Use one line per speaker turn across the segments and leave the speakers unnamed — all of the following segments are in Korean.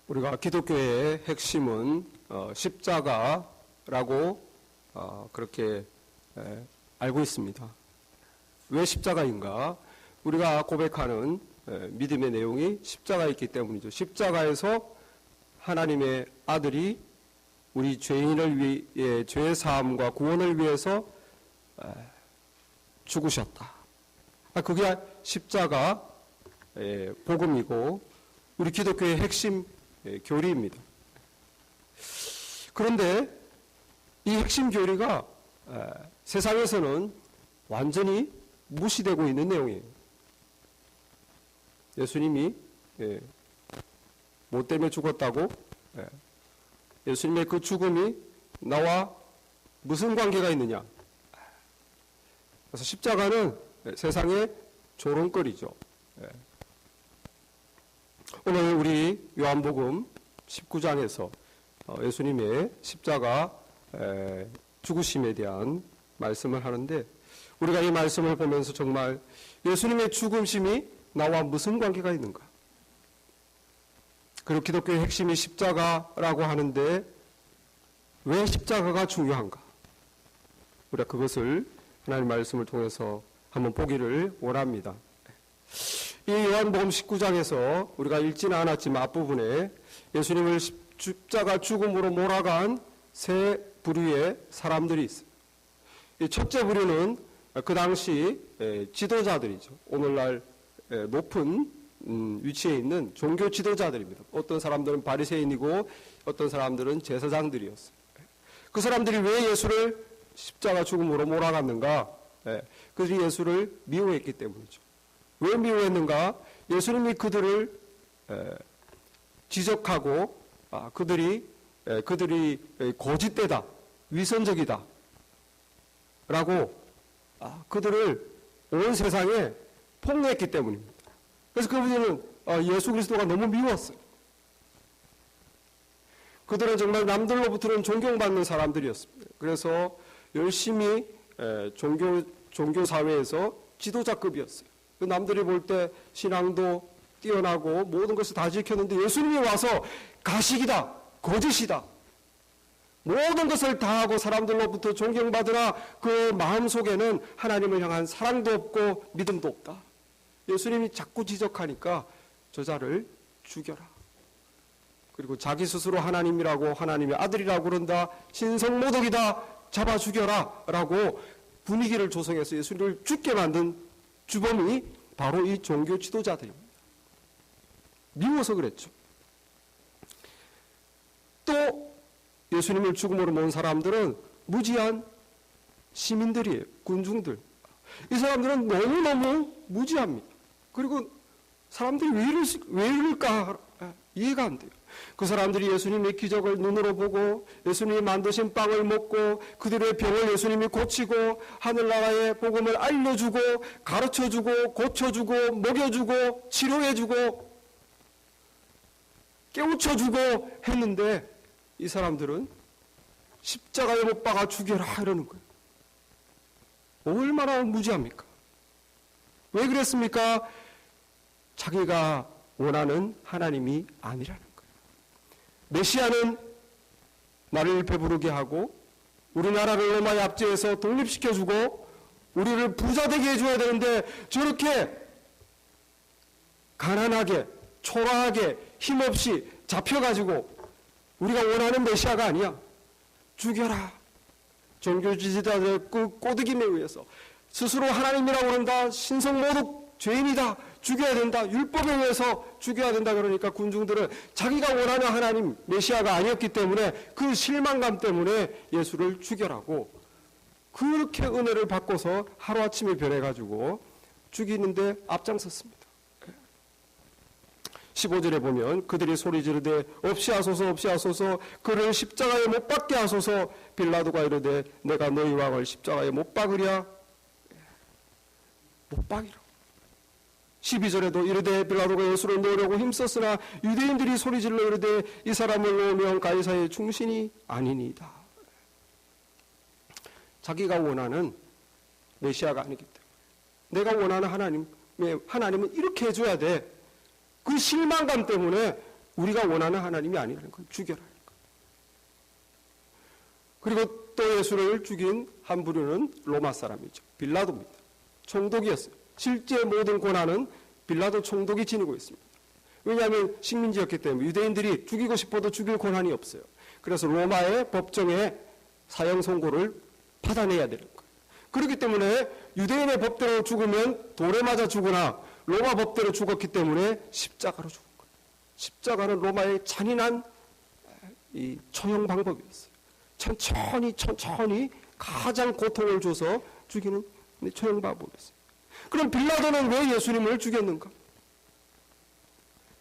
우리가 기독교의 핵심은 십자가라고 그렇게 알고 있습니다. 왜 십자가인가? 우리가 고백하는 믿음의 내용이 십자가에 있기 때문이죠. 십자가에서 하나님의 아들이 우리 죄인을 위해 죄 사함과 구원을 위해서 죽으셨다. 그게 십자가 복음이고 우리 기독교의 핵심 교리입니다. 그런데 이 핵심 교리가 세상에서는 완전히 무시되고 있는 내용이에요. 예수님이 뭐 때문에 죽었다고? 예수님의 그 죽음이 나와 무슨 관계가 있느냐? 그래서 십자가는 세상의 조롱거리죠. 오늘 우리 요한복음 19장에서 예수님의 십자가 죽으심에 대한 말씀을 하는데, 우리가 이 말씀을 보면서 정말 예수님의 죽으심이 나와 무슨 관계가 있는가? 그리고 기독교의 핵심이 십자가라고 하는데 왜 십자가가 중요한가? 우리가 그것을 하나님의 말씀을 통해서 한번 보기를 원합니다. 이 요한복음 19장에서 우리가 읽지는 않았지만 앞부분에 예수님을 십자가 죽음으로 몰아간 세 부류의 사람들이 있어요. 이 첫째 부류는 그 당시 지도자들이죠. 오늘날 높은 위치에 있는 종교 지도자들입니다. 어떤 사람들은 바리새인이고 어떤 사람들은 제사장들이었어요. 그 사람들이 왜 예수를 십자가 죽음으로 몰아갔는가? 그들이 예수를 미워했기 때문이죠. 왜 미워했는가? 예수님이 그들을 지적하고 그들이 거짓되다, 위선적이다 라고 그들을 온 세상에 폭로했기 때문입니다. 그래서 그분들은 예수 그리스도가 너무 미웠어요. 그들은 정말 남들로부터는 존경받는 사람들이었습니다. 그래서 열심히 종교 사회에서 지도자급이었어요. 남들이 볼 때 신앙도 뛰어나고 모든 것을 다 지켰는데 예수님이 와서 가식이다, 거짓이다, 모든 것을 다 하고 사람들로부터 존경받으나 그 마음속에는 하나님을 향한 사랑도 없고 믿음도 없다. 예수님이 자꾸 지적하니까 저자를 죽여라. 그리고 자기 스스로 하나님이라고, 하나님의 아들이라고 그런다, 신성모독이다, 잡아 죽여라 라고 분위기를 조성해서 예수님을 죽게 만든 주범이 바로 이 종교 지도자들입니다. 미워서 그랬죠. 또 예수님을 죽음으로 모은 사람들은 무지한 시민들이에요. 군중들. 이 사람들은 너무너무 무지합니다. 그리고 사람들이 왜 이럴까 이해가 안 돼요. 그 사람들이 예수님의 기적을 눈으로 보고 예수님이 만드신 빵을 먹고 그들의 병을 예수님이 고치고 하늘나라의 복음을 알려주고 가르쳐주고 고쳐주고 먹여주고 치료해주고 깨우쳐주고 했는데 이 사람들은 십자가에 못 박아 죽여라 이러는 거예요. 얼마나 무지합니까? 왜 그랬습니까? 자기가 원하는 하나님이 아니라는 거예요. 메시아는 나를 배부르게 하고 우리나라를 로마의 압제에서 독립시켜주고 우리를 부자되게 해줘야 되는데 저렇게 가난하게 초라하게 힘없이 잡혀가지고 우리가 원하는 메시아가 아니야. 죽여라. 종교 지도자들의 그 꼬드김에 의해서 스스로 하나님이라고 그런다. 신성모독 죄인이다. 죽여야 된다. 율법에 의해서 죽여야 된다. 그러니까 군중들은 자기가 원하는 하나님 메시아가 아니었기 때문에 그 실망감 때문에 예수를 죽여라고 그렇게 은혜를 받고서 하루아침에 변해가지고 죽이는데 앞장섰습니다. 15절에 보면 그들이 소리 지르되 없이 하소서 없이 하소서 그를 십자가에 못 박게 하소서. 빌라도가 이르되 내가 너희 왕을 십자가에 못 박으랴. 못 박이라. 12절에도 이르되 빌라도가 예수를 넣으려고 힘썼으나 유대인들이 소리질러 이르되 이 사람을 넣으면 가이사의 충신이 아니니이다. 자기가 원하는 메시아가 아니기 때문에 내가 원하는 하나님은 이렇게 해줘야 돼. 그 실망감 때문에 우리가 원하는 하나님이 아니라는 걸 죽여라. 그리고 또 예수를 죽인 한 부류는 로마 사람이죠. 빌라도입니다. 총독이었어요. 실제 모든 권한은 빌라도 총독이 지니고 있습니다. 왜냐하면 식민지였기 때문에 유대인들이 죽이고 싶어도 죽일 권한이 없어요. 그래서 로마의 법정에 사형 선고를 받아내야 되는 거예요. 그렇기 때문에 유대인의 법대로 죽으면 돌에 맞아 죽으나 로마 법대로 죽었기 때문에 십자가로 죽은 거예요. 십자가는 로마의 잔인한 이 처형 방법이었어요. 천천히 가장 고통을 줘서 죽이는 처형 방법이었어요. 그럼 빌라도는 왜 예수님을 죽였는가?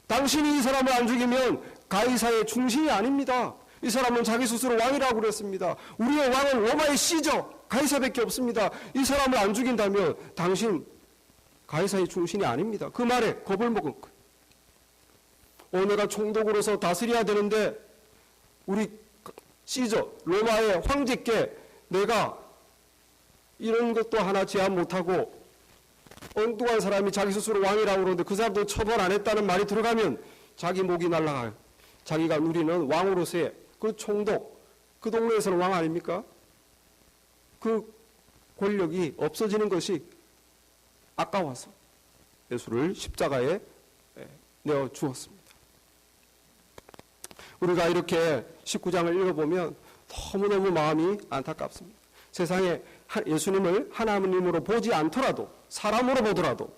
당신이 이 사람을 안 죽이면 가이사의 중심이 아닙니다. 이 사람은 자기 스스로 왕이라고 그랬습니다. 우리의 왕은 로마의 시저 가이사밖에 없습니다. 이 사람을 안 죽인다면 당신 가이사의 중심이 아닙니다. 그 말에 겁을 먹은 거예요. 내가 총독으로서 다스려야 되는데 우리 시저 로마의 황제께 내가 이런 것도 하나 제한 못하고 엉뚱한 사람이 자기 스스로 왕이라고 그러는데 그 사람도 처벌 안 했다는 말이 들어가면 자기 목이 날아가요. 자기가 누리는 왕으로서의 그 총독, 그 동네에서는 왕 아닙니까? 그 권력이 없어지는 것이 아까워서 예수를 십자가에 내어 주었습니다. 우리가 이렇게 19장을 읽어보면 너무너무 마음이 안타깝습니다. 세상에 예수님을 하나님으로 보지 않더라도 사람으로 보더라도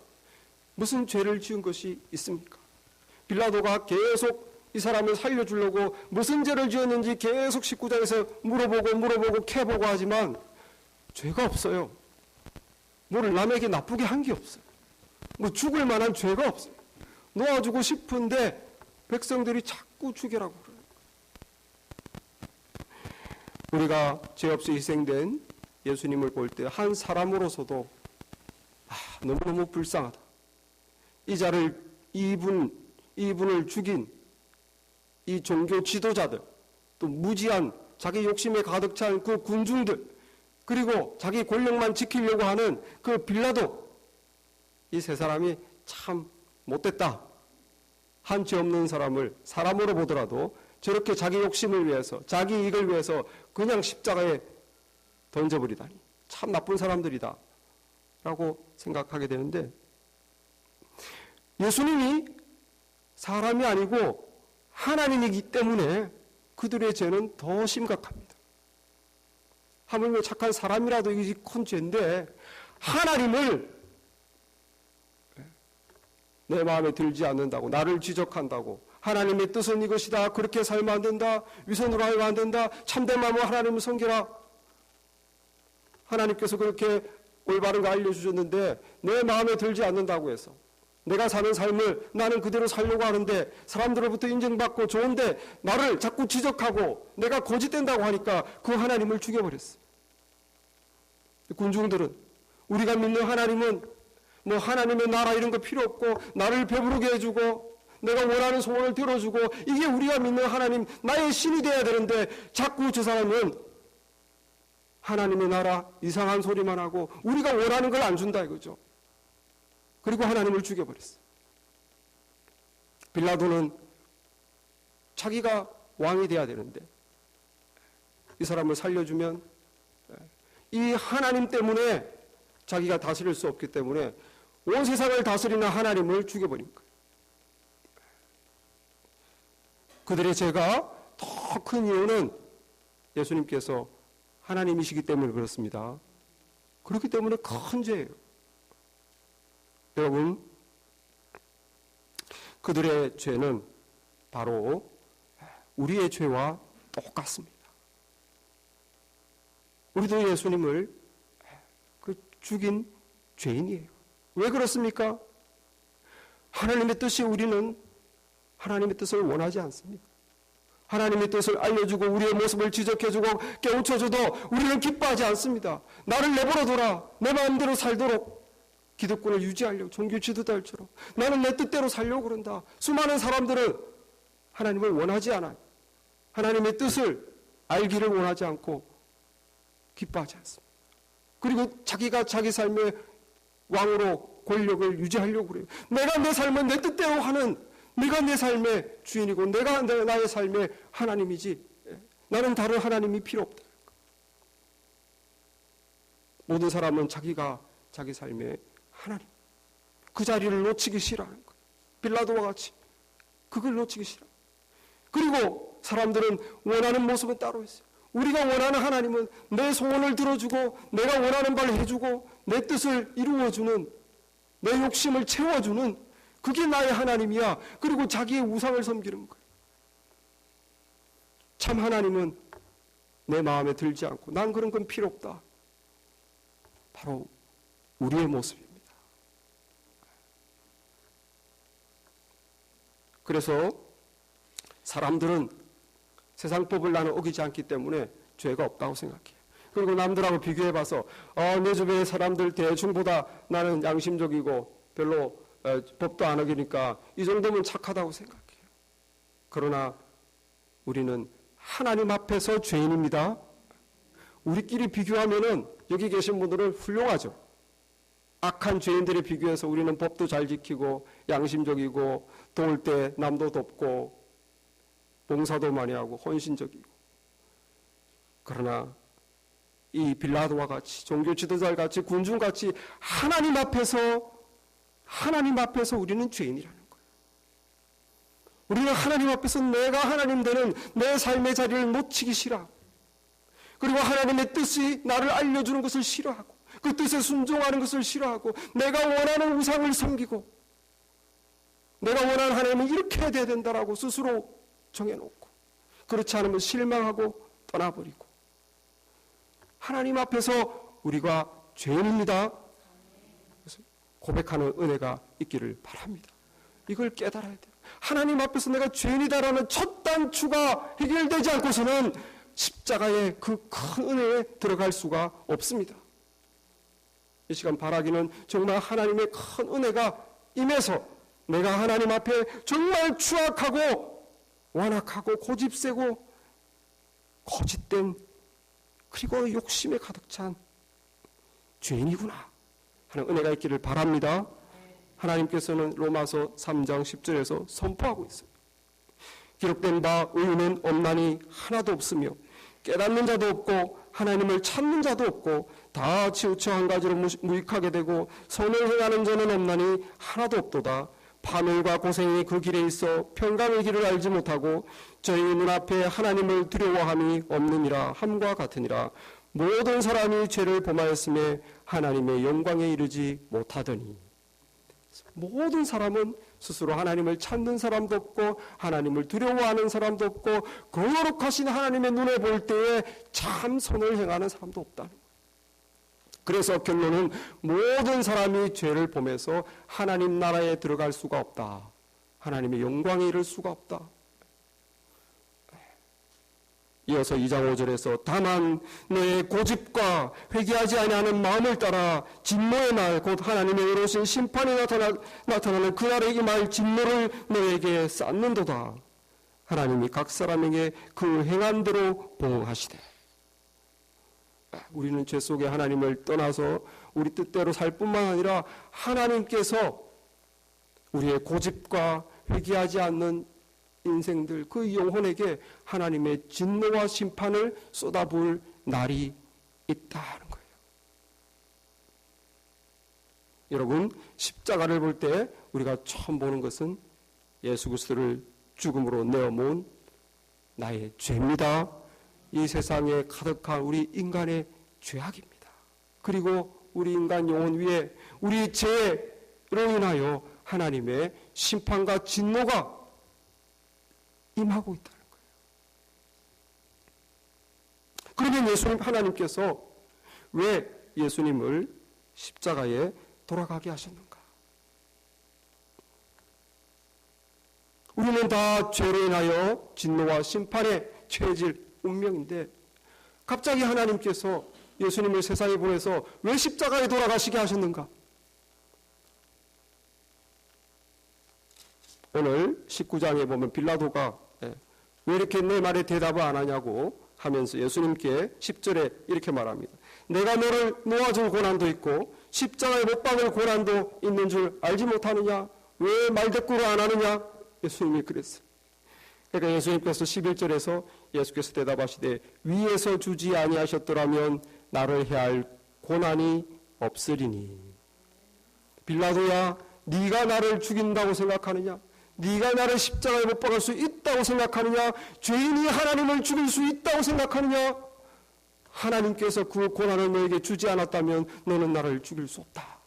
무슨 죄를 지은 것이 있습니까? 빌라도가 계속 이 사람을 살려주려고 무슨 죄를 지었는지 계속 19장에서 물어보고 캐보고 하지만 죄가 없어요. 뭘 남에게 나쁘게 한 게 없어요. 뭐 죽을 만한 죄가 없어요. 놓아주고 싶은데 백성들이 자꾸 죽여라고 그래요. 우리가 죄 없이 희생된 예수님을 볼 때 한 사람으로서도 너무너무 불쌍하다. 이분을 죽인 이 종교 지도자들, 또 무지한 자기 욕심에 가득 찬 그 군중들, 그리고 자기 권력만 지키려고 하는 그 빌라도, 이 세 사람이 참 못됐다. 한 죄 없는 사람을 사람으로 보더라도 저렇게 자기 욕심을 위해서, 자기 이익을 위해서 그냥 십자가에 던져버리다니 참 나쁜 사람들이다 라고 생각하게 되는데, 예수님이 사람이 아니고 하나님이기 때문에 그들의 죄는 더 심각합니다. 하물며 착한 사람이라도 이게 큰 죄인데 하나님을 내 마음에 들지 않는다고, 나를 지적한다고, 하나님의 뜻은 이것이다, 그렇게 살면 안 된다, 위선으로 하면 안 된다, 참된 마음으로 하나님을 섬기라. 하나님께서 그렇게 올바른 거 알려주셨는데 내 마음에 들지 않는다고 해서 내가 사는 삶을 나는 그대로 살려고 하는데 사람들로부터 인정받고 좋은데 나를 자꾸 지적하고 내가 거짓된다고 하니까 그 하나님을 죽여버렸어요. 군중들은 우리가 믿는 하나님은 뭐 하나님의 나라 이런 거 필요 없고 나를 배부르게 해주고 내가 원하는 소원을 들어주고 이게 우리가 믿는 하나님, 나의 신이 돼야 되는데 자꾸 저 사람은 하나님의 나라 이상한 소리만 하고 우리가 원하는 걸 안 준다 이거죠. 그리고 하나님을 죽여버렸어요. 빌라도는 자기가 왕이 돼야 되는데 이 사람을 살려주면 이 하나님 때문에 자기가 다스릴 수 없기 때문에 온 세상을 다스리는 하나님을 죽여버린 거예요. 그들의 죄가 더 큰 이유는 예수님께서 하나님이시기 때문에 그렇습니다. 그렇기 때문에 큰 죄예요. 여러분, 그들의 죄는 바로 우리의 죄와 똑같습니다. 우리도 예수님을 죽인 죄인이에요. 왜 그렇습니까? 하나님의 뜻이 우리는 하나님의 뜻을 원하지 않습니다. 하나님의 뜻을 알려주고 우리의 모습을 지적해주고 깨우쳐줘도 우리는 기뻐하지 않습니다. 나를 내버려둬라. 내 마음대로 살도록 기득권을 유지하려고, 종교 지도자들처럼 나는 내 뜻대로 살려고 그런다. 수많은 사람들은 하나님을 원하지 않아요. 하나님의 뜻을 알기를 원하지 않고 기뻐하지 않습니다. 그리고 자기가 자기 삶의 왕으로 권력을 유지하려고 그래요. 내가 내 삶을 내 뜻대로 하는, 내가 내 삶의 주인이고 내가 나의 삶의 하나님이지 나는 다른 하나님이 필요 없다. 모든 사람은 자기가 자기 삶의 하나님, 그 자리를 놓치기 싫어하는 거예요. 빌라도와 같이 그걸 놓치기 싫어. 그리고 사람들은 원하는 모습은 따로 있어요. 우리가 원하는 하나님은 내 소원을 들어주고 내가 원하는 바를 해주고 내 뜻을 이루어주는, 내 욕심을 채워주는, 그게 나의 하나님이야. 그리고 자기의 우상을 섬기는 거예요. 참 하나님은 내 마음에 들지 않고 난 그런 건 필요 없다. 바로 우리의 모습입니다. 그래서 사람들은 세상 법을 나는 어기지 않기 때문에 죄가 없다고 생각해요. 그리고 남들하고 비교해봐서 내 주변의 사람들 대충보다 나는 양심적이고 별로 법도 안 어기니까 이 정도면 착하다고 생각해요. 그러나 우리는 하나님 앞에서 죄인입니다. 우리끼리 비교하면은 여기 계신 분들은 훌륭하죠. 악한 죄인들에 비교해서 우리는 법도 잘 지키고 양심적이고 도울 때 남도 돕고 봉사도 많이 하고 헌신적이고. 그러나 이 빌라도와 같이 종교 지도자와 같이 군중같이 하나님 앞에서 우리는 죄인이라는 거예요. 우리는 하나님 앞에서 내가 하나님 되는 내 삶의 자리를 놓치기 싫어하고, 그리고 하나님의 뜻이 나를 알려주는 것을 싫어하고, 그 뜻에 순종하는 것을 싫어하고, 내가 원하는 우상을 섬기고, 내가 원하는 하나님은 이렇게 해야 된다라고 스스로 정해놓고, 그렇지 않으면 실망하고 떠나버리고, 하나님 앞에서 우리가 죄인입니다. 그래서 고백하는 은혜가 있기를 바랍니다. 이걸 깨달아야 돼요. 하나님 앞에서 내가 죄인이다라는 첫 단추가 해결되지 않고서는 십자가의 그 큰 은혜에 들어갈 수가 없습니다. 이 시간 바라기는 정말 하나님의 큰 은혜가 임해서 내가 하나님 앞에 정말 추악하고 완악하고 고집세고 거짓된, 그리고 욕심에 가득 찬 죄인이구나 하는 은혜가 있기를 바랍니다. 하나님께서는 로마서 3장 10절에서 선포하고 있어요. 기록된 바 의인은 없나니 하나도 없으며 깨닫는 자도 없고 하나님을 찾는 자도 없고 다 치우쳐 한 가지로 무익하게 되고 선을 행하는 자는 없나니 하나도 없도다. 파멸과 고생이 그 길에 있어 평강의 길을 알지 못하고 저희 눈앞에 하나님을 두려워함이 없느니라 함과 같으니라. 모든 사람이 죄를 범하였음에 하나님의 영광에 이르지 못하더니. 모든 사람은 스스로 하나님을 찾는 사람도 없고 하나님을 두려워하는 사람도 없고 거룩하신 하나님의 눈에 볼 때에 참 선을 행하는 사람도 없다는 거예요. 그래서 결론은 모든 사람이 죄를 범해서 하나님 나라에 들어갈 수가 없다. 하나님의 영광에 이를 수가 없다. 이어서 2장 5절에서 다만 너의 고집과 회개하지 아니하는 마음을 따라 진노의 날 곧 하나님의 의로우신 심판이 나타나는 그날에 임할 진노를 너에게 쌓는도다. 하나님이 각 사람에게 그 행한 대로 보응하시되. 우리는 죄 속에 하나님을 떠나서 우리 뜻대로 살 뿐만 아니라 하나님께서 우리의 고집과 회개하지 않는 인생들, 그 영혼에게 하나님의 진노와 심판을 쏟아부을 날이 있다는 거예요. 여러분, 십자가를 볼 때 우리가 처음 보는 것은 예수 그리스도를 죽음으로 내어모은 나의 죄입니다. 이 세상에 가득한 우리 인간의 죄악입니다. 그리고 우리 인간 영혼 위에 우리 죄로 인하여 하나님의 심판과 진노가 임하고 있다는 거예요. 그러면 예수님 하나님께서 왜 예수님을 십자가에 돌아가게 하셨는가? 우리는 다 죄로 인하여 진노와 심판에 처해질 운명인데 갑자기 하나님께서 예수님을 세상에 보내서 왜 십자가에 돌아가시게 하셨는가? 오늘 19장에 보면 빌라도가 왜 이렇게 내 말에 대답을 안 하냐고 하면서 예수님께 10절에 이렇게 말합니다. 내가 너를 놓아줄 고난도 있고 십자가에 못 박을 고난도 있는 줄 알지 못하느냐? 왜 말대꾸를 안 하느냐? 예수님이 그랬어요. 그러니까 예수님께서 11절에서 예수께서 대답하시되 위에서 주지 아니하셨더라면 나를 해할 고난이 없으리니. 빌라도야, 네가 나를 죽인다고 생각하느냐? 네가 나를 십자가에 못 박을 수 있다고 생각하느냐? 죄인이 하나님을 죽일 수 있다고 생각하느냐? 하나님께서 그 고난을 너에게 주지 않았다면 너는 나를 죽일 수 없다.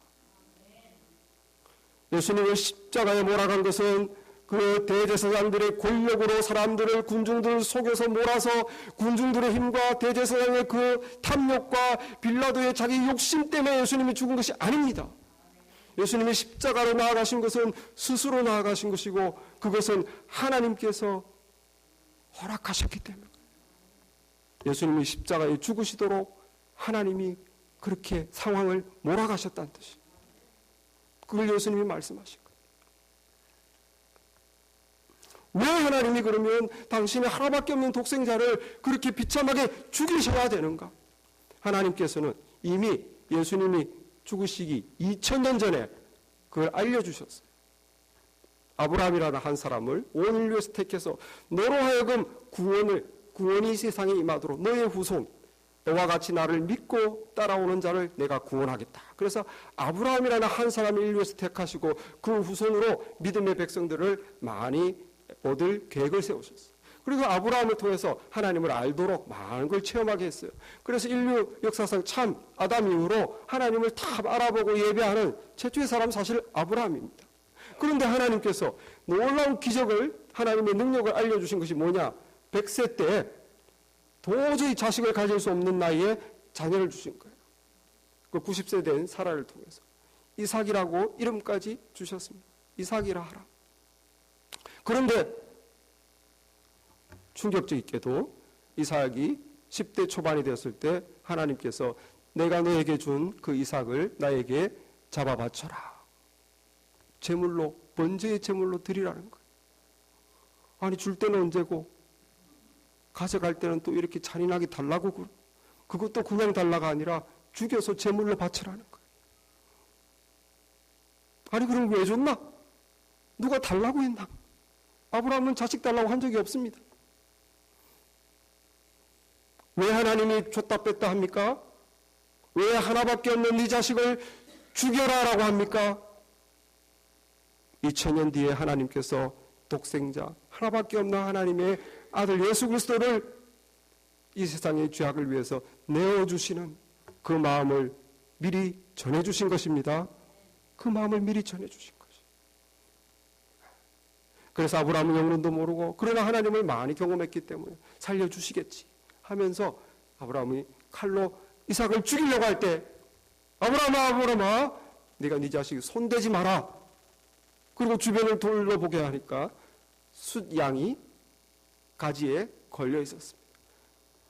예수님을 십자가에 몰아간 것은 그 대제사장들의 권력으로 사람들을, 군중들을 속여서 몰아서 군중들의 힘과 대제사장의 그 탐욕과 빌라도의 자기 욕심 때문에 예수님이 죽은 것이 아닙니다. 예수님이 십자가로 나아가신 것은 스스로 나아가신 것이고 그것은 하나님께서 허락하셨기 때문에 예수님이 십자가에 죽으시도록 하나님이 그렇게 상황을 몰아가셨다는 뜻이에요. 그걸 예수님이 말씀하신 거예요. 왜 하나님이 그러면 당신의 하나밖에 없는 독생자를 그렇게 비참하게 죽이셔야 되는가? 하나님께서는 이미 예수님이 죽으시기 2000년 전에 그걸 알려주셨어요. 아브라함이라는 한 사람을 온 인류에서 택해서 너로 하여금 구원이 세상에 임하도록 너의 후손, 너와 같이 나를 믿고 따라오는 자를 내가 구원하겠다. 그래서 아브라함이라는 한 사람을 인류에서 택하시고 그 후손으로 믿음의 백성들을 많이 얻을 계획을 세우셨어요. 그리고 아브라함을 통해서 하나님을 알도록 많은 걸 체험하게 했어요. 그래서 인류 역사상 참 아담 이후로 하나님을 다 알아보고 예배하는 최초의 사람 사실 아브라함입니다. 그런데 하나님께서 놀라운 기적을, 하나님의 능력을 알려주신 것이 뭐냐? 100세 때 도저히 자식을 가질 수 없는 나이에 자녀를 주신 거예요. 그 90세 된 사라를 통해서 이삭이라고 이름까지 주셨습니다. 이삭이라 하라. 그런데 충격적이게도 이삭이 10대 초반이 되었을 때 하나님께서 내가 너에게 준 그 이삭을 나에게 잡아 바쳐라. 제물로, 번제의 제물로 드리라는 거예요. 아니 줄 때는 언제고 가져갈 때는 또 이렇게 잔인하게 달라고, 그것도 그냥 달라가 아니라 죽여서 제물로 바치라는 거예요. 아니 그럼 왜 줬나? 누가 달라고 했나? 아브라함은 자식 달라고 한 적이 없습니다. 왜 하나님이 줬다 뺐다 합니까? 왜 하나밖에 없는 네 자식을 죽여라라고 합니까? 2000년 뒤에 하나님께서 독생자, 하나밖에 없는 하나님의 아들 예수 그리스도를 이 세상의 죄악을 위해서 내어주시는 그 마음을 미리 전해주신 것입니다. 그 마음을 미리 전해주신 것이죠. 그래서 아브라함은 영문도 모르고 그러나 하나님을 많이 경험했기 때문에 살려주시겠지 하면서 아브라함이 칼로 이삭을 죽이려고 할 때 아브라함아 네가 네 자식 손대지 마라. 그리고 주변을 둘러보게 하니까 숫양이 가지에 걸려 있었습니다.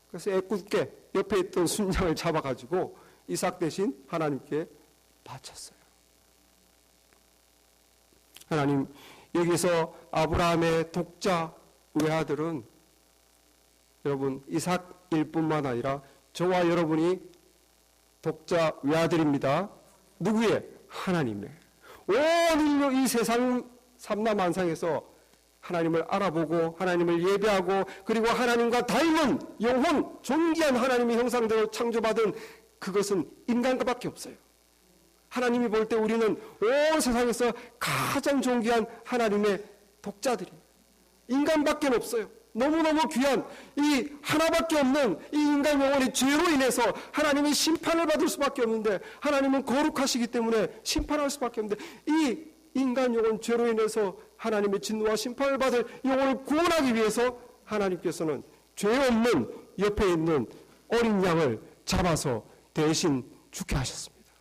그래서 애꿎게 옆에 있던 순양을 잡아가지고 이삭 대신 하나님께 바쳤어요. 하나님, 여기서 아브라함의 독자 외아들은 여러분 이삭일 뿐만 아니라 저와 여러분이 독자 외아들입니다. 누구의? 하나님의. 온 인류 이 세상 삼라만상에서 하나님을 알아보고 하나님을 예배하고 그리고 하나님과 닮은 영혼 존귀한 하나님의 형상대로 창조받은 그것은 인간과밖에 없어요. 하나님이 볼 때 우리는 온 세상에서 가장 존귀한 하나님의 독자들이에요. 인간밖에 없어요. 너무너무 귀한 이 하나밖에 없는 이 인간 영혼의 죄로 인해서 하나님이 심판을 받을 수밖에 없는데 하나님은 거룩하시기 때문에 심판할 수밖에 없는데 이 인간 영혼 죄로 인해서 하나님의 진노와 심판을 받을 영혼을 구원하기 위해서 하나님께서는 죄 없는 옆에 있는 어린 양을 잡아서 대신 죽게 하셨습니다.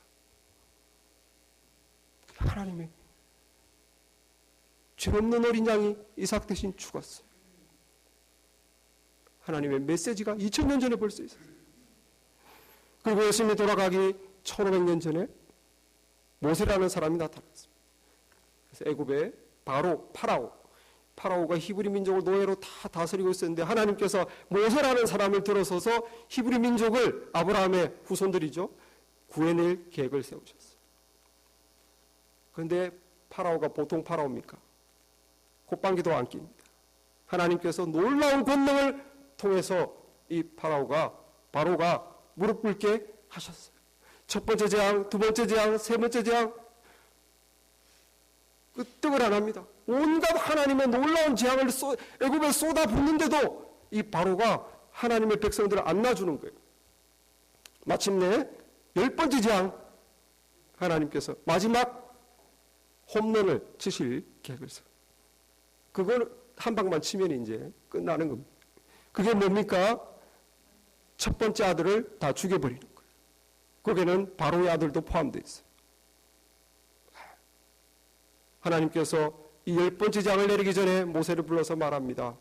하나님의 죄 없는 어린 양이 이삭 대신 죽었어요. 하나님의 메시지가 2000년 전에 볼 수 있었어요. 그리고 예수님이 돌아가기 1500년 전에 모세라는 사람이 나타났습니다. 그래서 애굽의 파라오가 히브리 민족을 노예로 다 다스리고 있었는데 하나님께서 모세라는 사람을 들어서서 히브리 민족을 아브라함의 후손들이죠. 구해낼 계획을 세우셨어요. 그런데 파라오가 보통 파라오입니까? 콧방귀도 안 낍니다. 하나님께서 놀라운 권능을 통해서 이 바로가 무릎 꿇게 하셨어요. 첫 번째 재앙, 두 번째 재앙, 세 번째 재앙, 끄떡을 안 합니다. 온갖 하나님의 놀라운 재앙을 애굽에 쏟아붓는데도 이 바로가 하나님의 백성들을 안 놔주는 거예요. 마침내 10번째 재앙, 하나님께서 마지막 홈런을 치실 계획을 세워요. 그걸 한 방만 치면 이제 끝나는 겁니다. 그게 뭡니까? 첫 번째 아들을 다 죽여버리는 거예요. 거기에는 바로의 아들도 포함되어 있어요. 하나님께서 이 10번째 재앙을 내리기 전에 모세를 불러서 말합니다.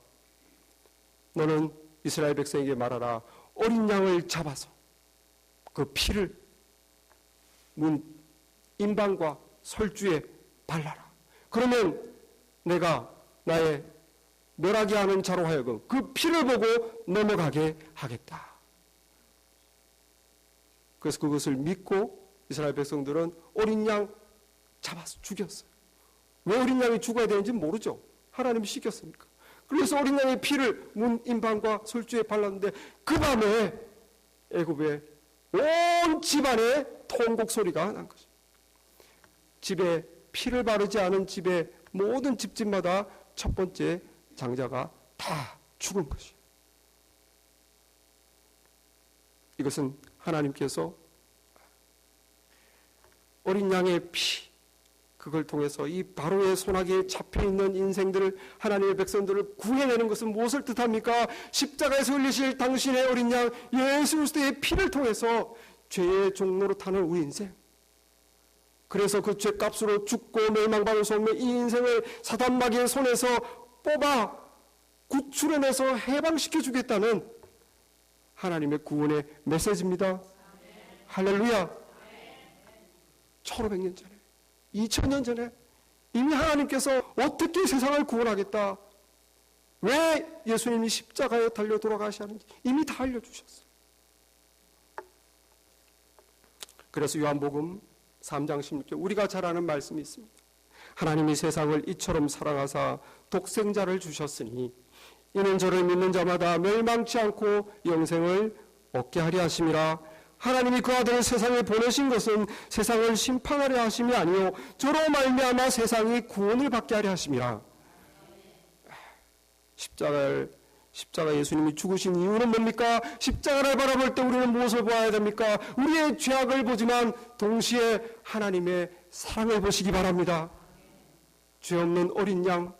너는 이스라엘 백성에게 말하라. 어린 양을 잡아서 그 피를 문 임방과 설주에 발라라. 그러면 내가 나의 멸하게 하는 자로 하여금 그 피를 보고 넘어가게 하겠다. 그래서 그것을 믿고 이스라엘 백성들은 어린 양 잡아서 죽였어요. 왜 어린 양이 죽어야 되는지 모르죠. 하나님이 시켰으니까. 그래서 어린 양의 피를 문 임방과 설주에 발랐는데 그 밤에 애굽의 온 집안에 통곡 소리가 난 것입니다. 집에 피를 바르지 않은 집의 모든 집집마다 첫 번째 장자가 다 죽은 것이에요. 이것은 하나님께서 어린 양의 피, 그걸 통해서 이 바로의 손아귀에 잡혀있는 인생들을, 하나님의 백성들을 구해내는 것은 무엇을 뜻합니까? 십자가에서 흘리실 당신의 어린 양 예수 그리스도의 피를 통해서 죄의 종로로 타는 우리 인생, 그래서 그 죄값으로 죽고 멸망받을 수 없는 이 인생을 사단 마귀의 손에서 뽑아 구출해내서 해방시켜 주겠다는 하나님의 구원의 메시지입니다. 할렐루야. 1500년 전에, 2000년 전에 이미 하나님께서 어떻게 세상을 구원하겠다, 왜 예수님이 십자가에 달려 돌아가셔야 하는지 이미 다 알려주셨어요. 그래서 요한복음 3장 16절 우리가 잘 아는 말씀이 있습니다. 하나님이 세상을 이처럼 사랑하사 독생자를 주셨으니 이는 저를 믿는 자마다 멸망치 않고 영생을 얻게 하려 하심이라. 하나님이 그 아들을 세상에 보내신 것은 세상을 심판하려 하심이 아니요 저로 말미암아 세상이 구원을 받게 하려 하심이라. 십자가 예수님이 죽으신 이유는 뭡니까? 십자가를 바라볼 때 우리는 무엇을 보아야 됩니까? 우리의 죄악을 보지만 동시에 하나님의 사랑을 보시기 바랍니다. 죄 없는 어린 양,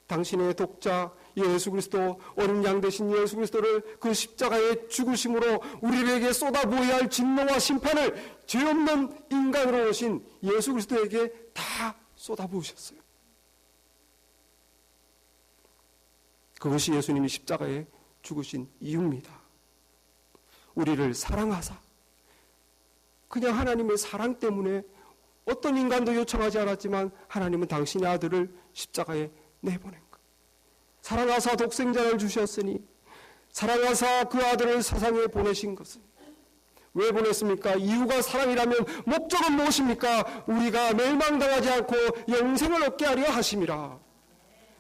당신의 독자 예수 그리스도, 어린 양 대신 예수 그리스도를 그 십자가의 죽으심으로 우리에게 쏟아부어야 할 진노와 심판을 죄 없는 인간으로 오신 예수 그리스도에게 다 쏟아부으셨어요. 그것이 예수님이 십자가에 죽으신 이유입니다. 우리를 사랑하사, 그냥 하나님의 사랑 때문에 어떤 인간도 요청하지 않았지만 하나님은 당신의 아들을 십자가에 내보낸 것. 사랑하사 독생자를 주셨으니 사랑하사 그 아들을 세상에 보내신 것은 왜 보냈습니까? 이유가 사랑이라면 목적은 무엇입니까? 우리가 멸망당하지 않고 영생을 얻게 하려 하심이라.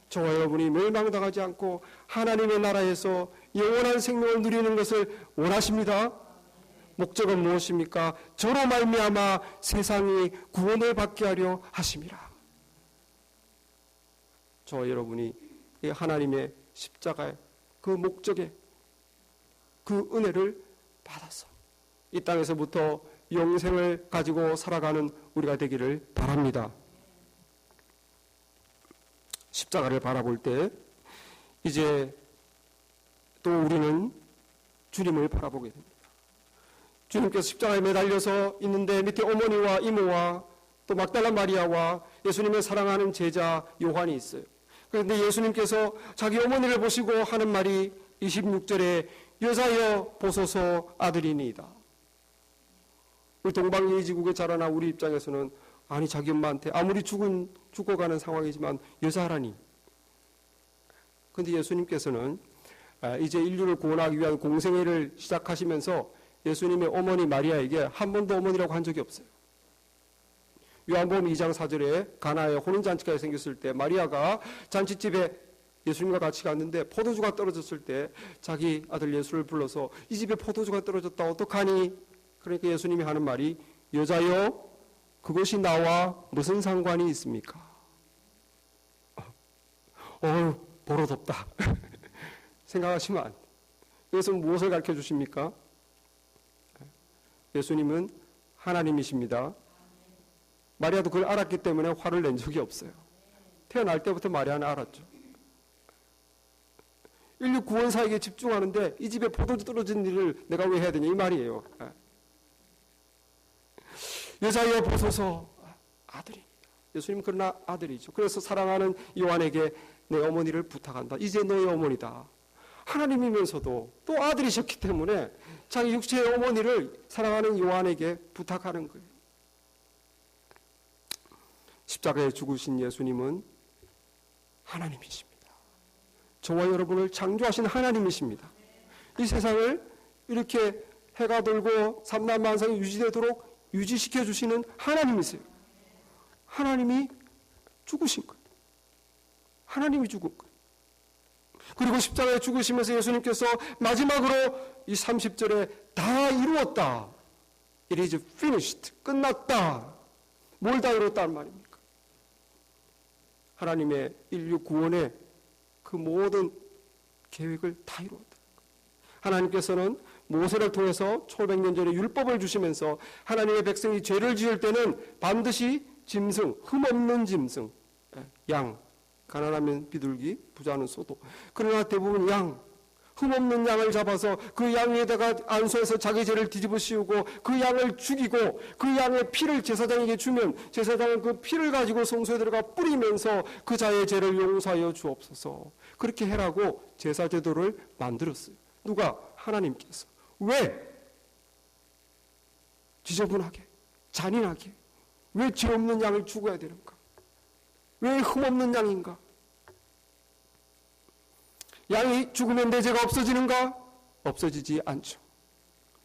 저와 여러분이 멸망당하지 않고 하나님의 나라에서 영원한 생명을 누리는 것을 원하십니다. 목적은 무엇입니까? 저로 말미암아 세상이 구원을 받게 하려 하심이라. 저와 여러분이 이 하나님의 십자가의 그 목적에 그 은혜를 받아서 이 땅에서부터 영생을 가지고 살아가는 우리가 되기를 바랍니다. 십자가를 바라볼 때 이제 또 우리는 주님을 바라보게 됩니다. 주님께서 십자가에 매달려서 있는데 밑에 어머니와 이모와 또 막달라 마리아와 예수님을 사랑하는 제자 요한이 있어요. 그런데 예수님께서 자기 어머니를 보시고 하는 말이 26절에 여자여 보소서 아들이니이다. 우리 동방예의지국에 자라나 우리 입장에서는 아니 자기 엄마한테 아무리 죽어가는 상황이지만 여자라니. 그런데 예수님께서는 이제 인류를 구원하기 위한 공생애를 시작하시면서 예수님의 어머니 마리아에게 한 번도 어머니라고 한 적이 없어요. 요한복음 2장 4절에 가나에 혼인잔치가 생겼을 때 마리아가 잔치집에 예수님과 같이 갔는데 포도주가 떨어졌을 때 자기 아들 예수를 불러서 이 집에 포도주가 떨어졌다 어떡하니? 그러니까 예수님이 하는 말이 여자여 그것이 나와 무슨 상관이 있습니까? 버릇없다 생각하시면 안 돼요. 이것은 무엇을 가르쳐 주십니까? 예수님은 하나님이십니다. 마리아도 그걸 알았기 때문에 화를 낸 적이 없어요. 태어날 때부터 마리아는 알았죠. 인류 구원사에게 집중하는데 이 집에 포도주 떨어진 일을 내가 왜 해야 되냐 이 말이에요. 여자여 보소서 아들입니다. 예수님은 그러나 아들이죠. 그래서 사랑하는 요한에게 내 어머니를 부탁한다. 이제 너의 어머니다. 하나님이면서도 또 아들이셨기 때문에 자기 육체의 어머니를 사랑하는 요한에게 부탁하는 거예요. 십자가에 죽으신 예수님은 하나님이십니다. 저와 여러분을 창조하신 하나님이십니다. 이 세상을 이렇게 해가 돌고 삼남만상이 유지되도록 유지시켜 주시는 하나님이세요. 하나님이 죽으신 거예요. 하나님이 죽은 거예요. 그리고 십자가에 죽으시면서 예수님께서 마지막으로 이 30절에 다 이루었다. It is finished. 끝났다. 뭘 다 이뤘다는 말입니까? 하나님의 인류 구원의 그 모든 계획을 다 이루었다. 하나님께서는 모세를 통해서 초백년 전에 율법을 주시면서 하나님의 백성이 죄를 지을 때는 반드시 짐승, 흠없는 짐승, 양, 가난하면 비둘기, 부자는 소도. 그러나 대부분 양, 흠없는 양을 잡아서 그 양 위에다가 안수해서 자기 죄를 뒤집어 씌우고 그 양을 죽이고 그 양의 피를 제사장에게 주면 제사장은 그 피를 가지고 성소에 들어가 뿌리면서 그 자의 죄를 용서하여 주옵소서. 그렇게 해라고 제사 제도를 만들었어요. 누가? 하나님께서. 왜? 지저분하게, 잔인하게. 왜 죄 없는 양을 죽어야 되는가? 왜 흠없는 양인가? 양이 죽으면 내 죄가 없어지는가? 없어지지 않죠.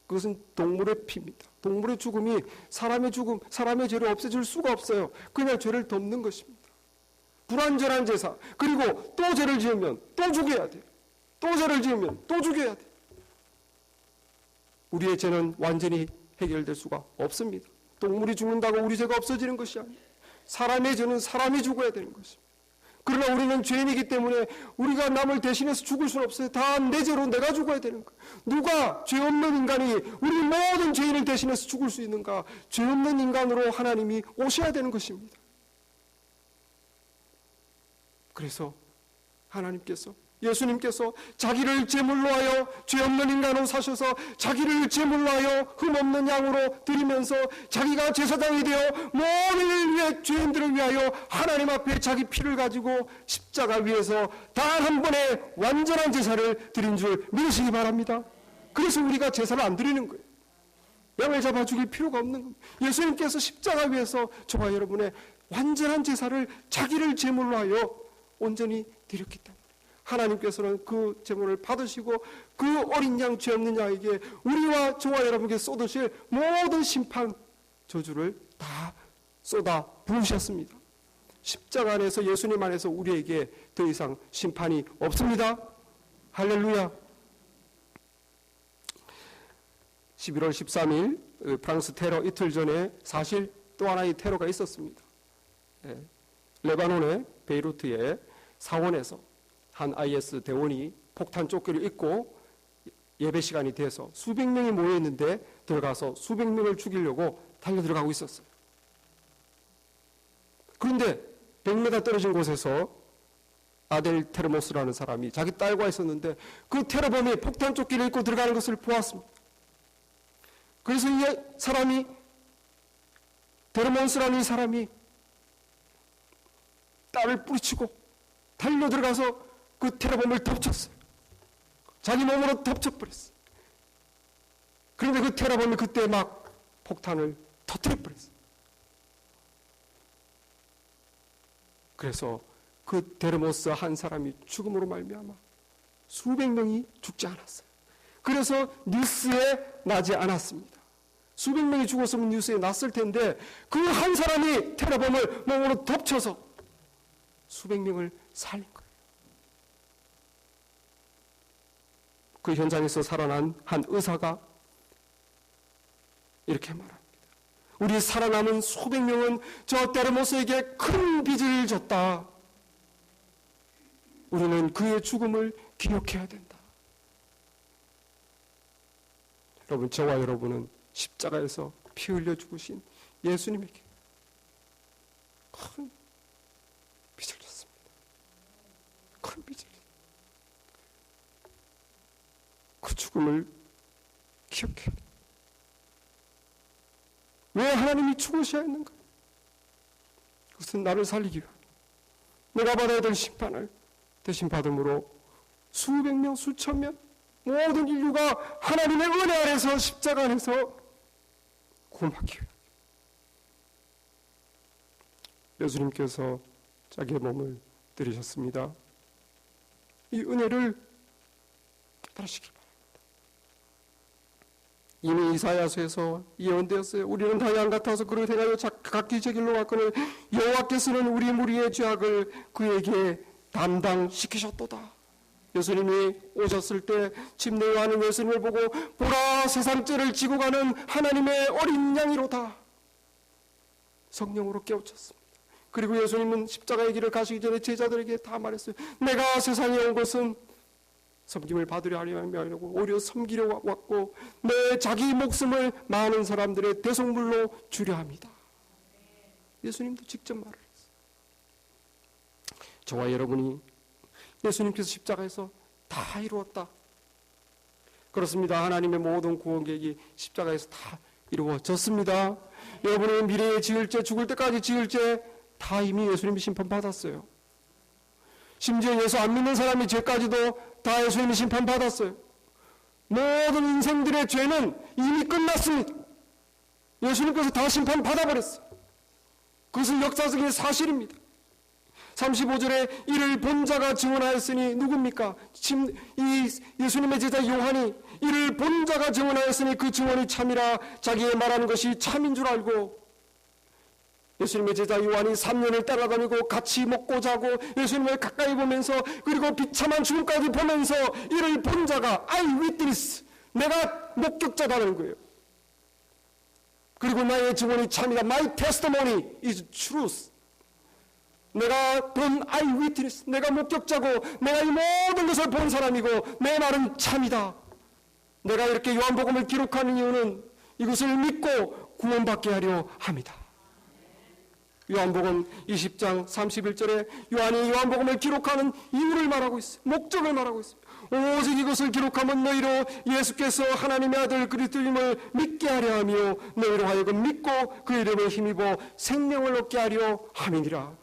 그것은 동물의 피입니다. 동물의 죽음이 사람의 죽음, 사람의 죄를 없애줄 수가 없어요. 그냥 죄를 덮는 것입니다. 불완전한 제사. 그리고 또 죄를 지으면 또 죽여야 돼요. 또 죄를 지으면 또 죽여야 돼요. 우리의 죄는 완전히 해결될 수가 없습니다. 동물이 죽는다고 우리 죄가 없어지는 것이 아니에요. 사람의 죄는 사람이 죽어야 되는 것입니다. 그러나 우리는 죄인이기 때문에 우리가 남을 대신해서 죽을 수는 없어요. 다 내 죄로 내가 죽어야 되는 거예요. 누가 죄 없는 인간이 우리 모든 죄인을 대신해서 죽을 수 있는가? 죄 없는 인간으로 하나님이 오셔야 되는 것입니다. 그래서 하나님께서 예수님께서 자기를 제물로 하여 죄 없는 인간으로 사셔서 자기를 제물로 하여 흠없는 양으로 드리면서 자기가 제사장이 되어 모든 일 위해 죄인들을 위하여 하나님 앞에 자기 피를 가지고 십자가 위에서 단 한 번의 완전한 제사를 드린 줄 믿으시기 바랍니다. 그래서 우리가 제사를 안 드리는 거예요. 양을 잡아 죽일 필요가 없는 겁니다. 예수님께서 십자가 위에서 저와 여러분의 완전한 제사를 자기를 제물로 하여 온전히 드렸기 때문에 하나님께서는 그 제물을 받으시고 그 어린 양, 죄 없는 양에게 우리와 저와 여러분께 쏟으실 모든 심판 저주를 다 쏟아 부으셨습니다. 십자가 안에서 예수님 안에서 우리에게 더 이상 심판이 없습니다. 할렐루야. 11월 13일 프랑스 테러 이틀 전에 사실 또 하나의 테러가 있었습니다. 레바논의 베이루트의 사원에서 한 IS 대원이 폭탄 조끼를 입고 예배 시간이 돼서 수백 명이 모여 있는데 들어가서 수백 명을 죽이려고 달려 들어가고 있었어요. 그런데 100m 떨어진 곳에서 아델 테르모스라는 사람이 자기 딸과 있었는데 그 테러범이 폭탄 조끼를 입고 들어가는 것을 보았습니다. 그래서 이 사람이 테르몬스라는 이 사람이 딸을 뿌리치고 달려 들어가서 그 테러범을 덮쳤어요. 자기 몸으로 덮쳐버렸어요. 그런데 그 테러범이 그때 막 폭탄을 터뜨려버렸어요. 그래서 그 데르모스 한 사람이 죽음으로 말미암아 수백 명이 죽지 않았어요. 그래서 뉴스에 나지 않았습니다. 수백 명이 죽었으면 뉴스에 났을 텐데 그 한 사람이 테러범을 몸으로 덮쳐서 수백 명을 살린 거예요. 그 현장에서 살아난 한 의사가 이렇게 말합니다. 우리 살아남은 수백 명은 저 테르모스에게 큰 빚을 졌다. 우리는 그의 죽음을 기억해야 된다. 여러분, 저와 여러분은 십자가에서 피 흘려 죽으신 예수님에게 큰 빚을 졌습니다. 큰 빚을. 그 죽음을 기억해야 된다. 왜 하나님이 죽으셔야 했는가? 그것은 나를 살리기 위해 내가 받아야 될 심판을 대신 받음으로 수백 명, 수천 명, 모든 인류가 하나님의 은혜 아래서 십자가 안에서 구원받기 위해 예수님께서 자기의 몸을 드리셨습니다. 이 은혜를 깨달으시기 바랍니다. 이미 이사야서에서 예언되었어요. 우리는 다 양 같아서 그를 행하여 각기 제 길로 갔거늘 여호와께서는 우리 무리의 죄악을 그에게 담당시키셨도다. 예수님이 오셨을 때 침례요한은 예수님을 보고 보라, 세상 죄를 지고 가는 하나님의 어린 양이로다. 성령으로 깨우쳤습니다. 그리고 예수님은 십자가의 길을 가시기 전에 제자들에게 다 말했어요. 내가 세상에 온 것은 섬김을 받으려 하려고 오히려 섬기려 왔고 내 자기 목숨을 많은 사람들의 대속물로 주려 합니다. 예수님도 직접 말을 했어요. 저와 여러분이 예수님께서 십자가에서 다 이루었다. 그렇습니다. 하나님의 모든 구원 계획이 십자가에서 다 이루어졌습니다. 여러분의 미래에 지을 죄, 죽을 때까지 지을 죄 다 이미 예수님이 심판받았어요. 심지어 예수 안 믿는 사람의 죄까지도 다 예수님이 심판받았어요. 모든 인생들의 죄는 이미 끝났습니다. 예수님께서 다 심판받아버렸어요. 그것은 역사적인 사실입니다. 35절에 이를 본 자가 증언하였으니 누굽니까? 이 예수님의 제자 요한이 이를 본 자가 증언하였으니 그 증언이 참이라 자기의 말하는 것이 참인 줄 알고 예수님의 제자 요한이 3년을 따라다니고 같이 먹고 자고 예수님을 가까이 보면서 그리고 비참한 죽음까지 보면서 이를 본 자가 I witness, 내가 목격자라는 거예요. 그리고 나의 증언이 참이다. My testimony is truth. 내가 본 I witness, 내가 목격자고 내가 이 모든 것을 본 사람이고 내 말은 참이다. 내가 이렇게 요한복음을 기록하는 이유는 이것을 믿고 구원받게 하려 합니다. 요한복음 20장 31절에 요한이 요한복음을 기록하는 이유를 말하고 있어요. 목적을 말하고 있어요. 오직 이것을 기록하면 너희로 예수께서 하나님의 아들 그리스도임을 믿게 하려 하며 너희로 하여금 믿고 그 이름에 힘입어 생명을 얻게 하려 함이니라.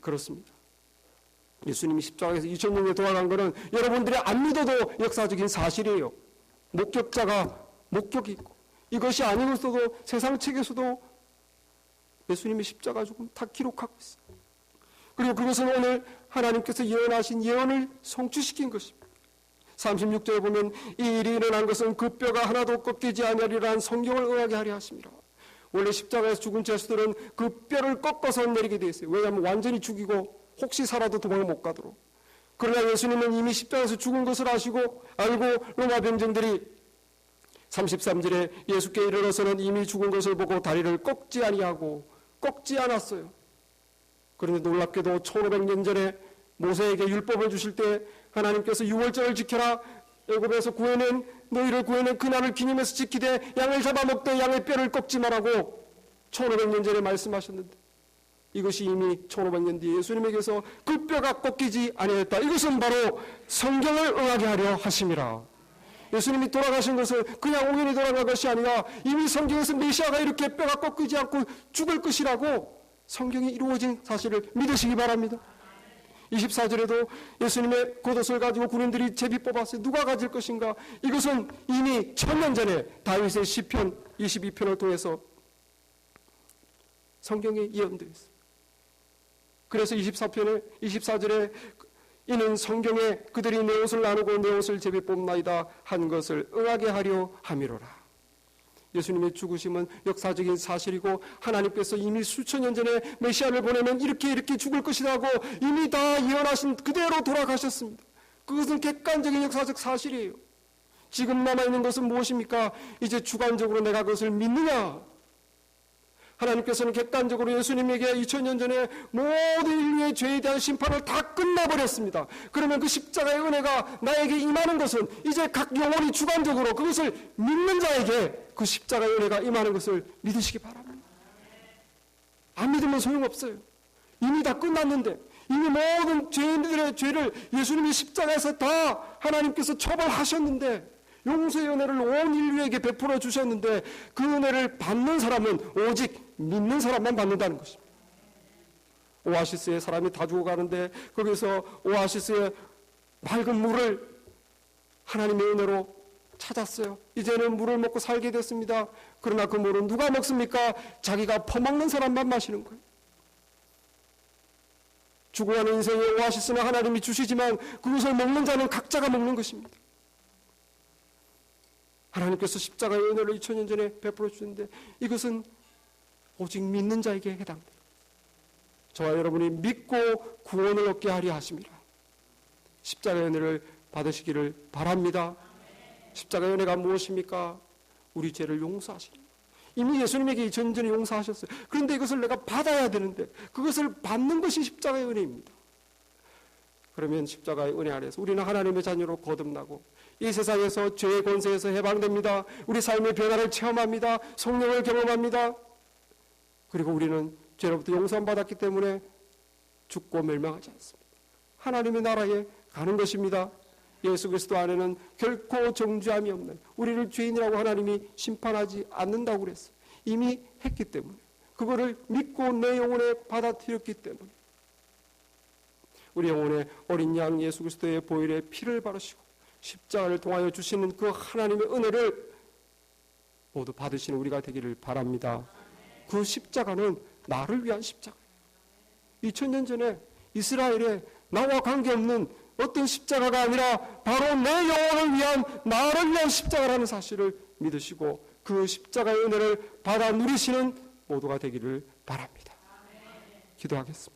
그렇습니다. 예수님이 십자가에서 2000년에 돌아간 것은 여러분들이 안 믿어도 역사적인 사실이에요. 목격자가 목격이 있고 이것이 아니고서도 세상 책에서도 예수님의 십자가 죽음 다 기록하고 있어요. 그리고 그것은 오늘 하나님께서 예언하신 예언을 성취시킨 것입니다. 36절에 보면 이 일이 일어난 것은 그 뼈가 하나도 꺾이지 아니하리라는 성경을 응하게 하려 하심이라. 원래 십자가에서 죽은 죄수들은 그 뼈를 꺾어서 내리게 되어 있어요. 왜냐하면 완전히 죽이고 혹시 살아도 도망을 못 가도록. 그러나 예수님은 이미 십자가에서 죽은 것을 아시고 알고 로마 병정들이 33절에 예수께 이르러서는 이미 죽은 것을 보고 다리를 꺾지 아니하고 꺾지 않았어요. 그런데 놀랍게도 1500년 전에 모세에게 율법을 주실 때 하나님께서 6월절을 지켜라, 애굽에서 구해낸 너희를 구해낸 그날을 기념해서 지키되 양을 잡아먹되 양의 뼈를 꺾지 말라고 1500년 전에 말씀하셨는데 이것이 이미 1500년 뒤에 예수님에게서 그 뼈가 꺾이지 아니했다. 이것은 바로 성경을 응하게 하려 하심이라. 예수님이 돌아가신 것은 그냥 옹연히 돌아간 것이 아니라 이미 성경에서 메시아가 이렇게 뼈가 꺾이지 않고 죽을 것이라고 성경이 이루어진 사실을 믿으시기 바랍니다. 24절에도 예수님의 겉옷을 가지고 군인들이 제비 뽑았어요. 누가 가질 것인가? 이것은 이미 1000년 전에 다윗의 시편 22편을 통해서 성경에 예언되어 있어요. 그래서 24절에 이는 성경에 그들이 내 옷을 나누고 내 옷을 제비 뽑나이다 한 것을 응하게 하려 함이로라. 예수님의 죽으심은 역사적인 사실이고 하나님께서 이미 수천 년 전에 메시아를 보내면 이렇게 죽을 것이라고 이미 다 예언하신 그대로 돌아가셨습니다. 그것은 객관적인 역사적 사실이에요. 지금 남아있는 것은 무엇입니까? 이제 주관적으로 내가 그것을 믿느냐? 하나님께서는 객관적으로 예수님에게 2000년 전에 모든 인류의 죄에 대한 심판을 다 끝나버렸습니다. 그러면 그 십자가의 은혜가 나에게 임하는 것은 이제 각 영혼이 주관적으로 그것을 믿는 자에게 그 십자가의 은혜가 임하는 것을 믿으시기 바랍니다. 안 믿으면 소용없어요. 이미 다 끝났는데, 이미 모든 죄인들의 죄를 예수님이 십자가에서 다 하나님께서 처벌하셨는데, 용서의 은혜를 온 인류에게 베풀어 주셨는데 그 은혜를 받는 사람은 오직 믿는 사람만 받는다는 것입니다. 오아시스에 사람이 다 죽어가는데 거기서 오아시스에 맑은 물을 하나님의 은혜로 찾았어요. 이제는 물을 먹고 살게 됐습니다. 그러나 그 물은 누가 먹습니까? 자기가 퍼먹는 사람만 마시는 거예요. 죽어가는 인생의 오아시스는 하나님이 주시지만 그것을 먹는 자는 각자가 먹는 것입니다. 하나님께서 십자가의 은혜를 2000년 전에 베풀어 주셨는데 이것은 오직 믿는 자에게 해당됩니다. 저와 여러분이 믿고 구원을 얻게 하려 하심이라. 십자가의 은혜를 받으시기를 바랍니다. 십자가의 은혜가 무엇입니까? 우리 죄를 용서하시는 것. 이미 예수님에게 2000년 전에 용서하셨어요. 그런데 이것을 내가 받아야 되는데 그것을 받는 것이 십자가의 은혜입니다. 그러면 십자가의 은혜 안에서 우리는 하나님의 자녀로 거듭나고 이 세상에서 죄의 권세에서 해방됩니다. 우리 삶의 변화를 체험합니다. 성령을 경험합니다. 그리고 우리는 죄로부터 용서받았기 때문에 죽고 멸망하지 않습니다. 하나님의 나라에 가는 것입니다. 예수 그리스도 안에는 결코 정죄함이 없는, 우리를 죄인이라고 하나님이 심판하지 않는다고 그랬어요. 이미 했기 때문에, 그거를 믿고 내 영혼에 받아들였기 때문에 우리 영혼에 어린 양 예수 그리스도의 보혈의 피를 바르시고 십자가를 통하여 주시는 그 하나님의 은혜를 모두 받으시는 우리가 되기를 바랍니다. 그 십자가는 나를 위한 십자가예요. 2000년 전에 이스라엘에 나와 관계없는 어떤 십자가가 아니라 바로 내 영혼을 위한, 나를 위한 십자가라는 사실을 믿으시고 그 십자가의 은혜를 받아 누리시는 모두가 되기를 바랍니다. 기도하겠습니다.